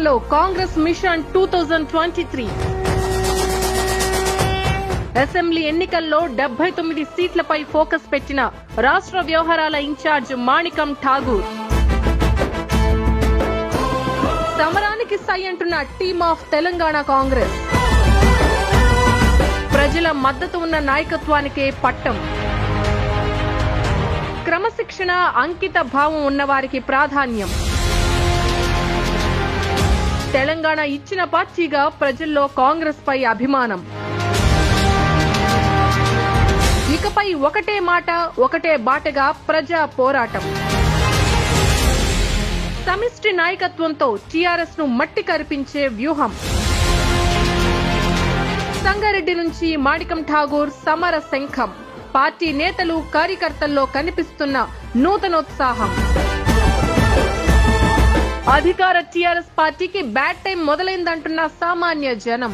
నేతృత్వంలో Congress machine 2023 assembly ఎన్నికల్లో 79 సీట్లపై focus పెట్టిన రాష్ట్ర వ్యవహారాల ఇన్ఛార్జ్ మాణికం ఠాగూర్. సమరానికి సై అంటున్న టీమ్ ఆఫ్ తెలంగాణ కాంగ్రెస్. ప్రజల మద్దతు ఉన్న నాయకత్వానికే పట్టం. క్రమశిక్షణ, అంకిత భావం ఉన్నవారికి ప్రాధాన్యం. తెలంగాణ ఇచ్చిన పార్టీగా ప్రజల్లో కాంగ్రెస్ పై అభిమానం. ఇకపై ఒకటే మాట, ఒకటే బాటగా ప్రజా పోరాటం. సమిష్టి నాయకత్వంతో టీఆర్ఎస్ ను మట్టి కరిపించే వ్యూహం. సంగారెడ్డి నుంచి మాణికం ఠాగూర్ సమర శంఖం. పార్టీ నేతలు, కార్యకర్తల్లో కనిపిస్తున్న నూతనోత్సాహం. అధికార టీఆర్ఎస్ పార్టీకి బ్యాడ్ టైం మొదలైందంటున్న సామాన్య జనం.